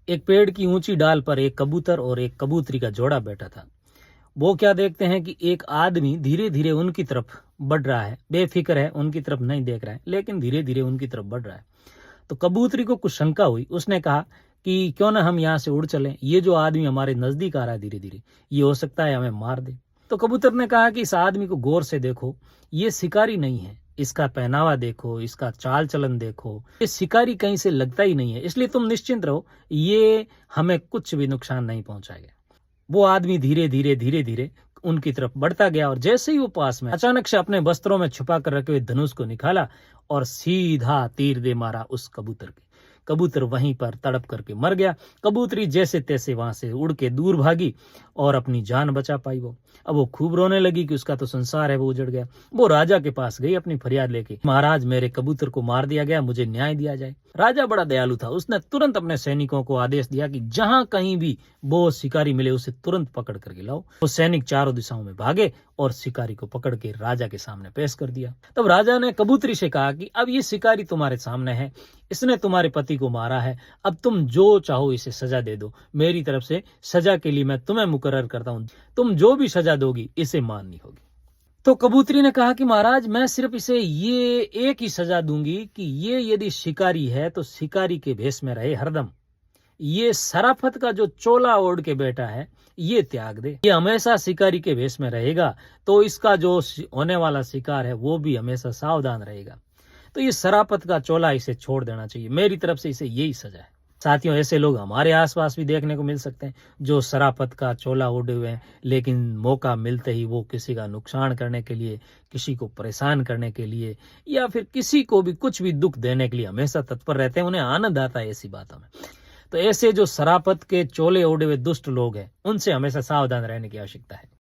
एक पेड़ की ऊंची डाल पर एक कबूतर और एक कबूतरी का जोड़ा बैठा था। वो क्या देखते हैं कि एक आदमी धीरे धीरे उनकी तरफ बढ़ रहा है, बेफिक्र है, उनकी तरफ नहीं देख रहा है, लेकिन धीरे धीरे उनकी तरफ बढ़ रहा है। तो कबूतरी को कुछ शंका हुई। उसने कहा कि क्यों ना हम यहाँ से उड़ चलें, ये जो आदमी हमारे नजदीक आ रहा है धीरे धीरे, ये हो सकता है हमें मार दे। तो कबूतर ने कहा कि इस आदमी को गौर से देखो, ये शिकारी नहीं है, इसका पहनावा देखो, इसका चाल चलन देखो, ये शिकारी कहीं से लगता ही नहीं है, इसलिए तुम निश्चिंत रहो, ये हमें कुछ भी नुकसान नहीं पहुंचाएगा। वो आदमी धीरे धीरे धीरे धीरे उनकी तरफ बढ़ता गया और जैसे ही वो पास में, अचानक से अपने वस्त्रों में छुपा कर रखे हुए धनुष को निकाला और सीधा तीर दे मारा उस कबूतर के। कबूतर वहीं पर तड़प करके मर गया। कबूतरी जैसे तैसे वहां से उड़ के दूर भागी और अपनी जान बचा पाई। वो अब वो खूब रोने लगी कि उसका तो संसार है वो उजड़ गया। वो राजा के पास गई अपनी फरियाद लेके, महाराज मेरे कबूतर को मार दिया गया, मुझे न्याय दिया जाए। राजा बड़ा दयालु था, उसने तुरंत अपने सैनिकों को आदेश दिया कि जहां कहीं भी वो शिकारी मिले उसे तुरंत पकड़ करके लाओ। वो सैनिक चारों दिशाओं में भागे और शिकारी को पकड़ के राजा के सामने पेश कर दिया। तब राजा ने कबूतरी से कहा कि अब ये शिकारी तुम्हारे सामने है, इसने तुम्हारे पति को मारा है, अब तुम जो चाहो इसे सजा दे दो। मेरी तरफ से सजा के लिए मैं तुम्हें मुकर्रर करता हूं, तुम जो भी सजा दोगी इसे माननी होगी। तो कबूतरी ने कहा कि महाराज मैं सिर्फ इसे ये एक ही सजा दूंगी कि ये यदि शिकारी है तो शिकारी के भेष में रहे हरदम। ये सराफत का जो चोला ओढ़ के बैठा है ये त्याग दे। ये हमेशा शिकारी के भेष में रहेगा तो इसका जो होने वाला शिकार है वो भी हमेशा सावधान रहेगा। तो ये सराफत का चोला इसे छोड़ देना चाहिए। मेरी तरफ से इसे यही सजा है। साथियों, ऐसे लोग हमारे आसपास भी देखने को मिल सकते हैं जो सराफत का चोला ओढ़े हुए हैं, लेकिन मौका मिलते ही वो किसी का नुकसान करने के लिए, किसी को परेशान करने के लिए या फिर किसी को भी कुछ भी दुख देने के लिए हमेशा तत्पर रहते हैं। उन्हें आनंद आता है ऐसी बातों में। तो ऐसे जो सराफत के चोले ओढ़े हुए दुष्ट लोग हैं उनसे हमेशा सावधान रहने की आवश्यकता है।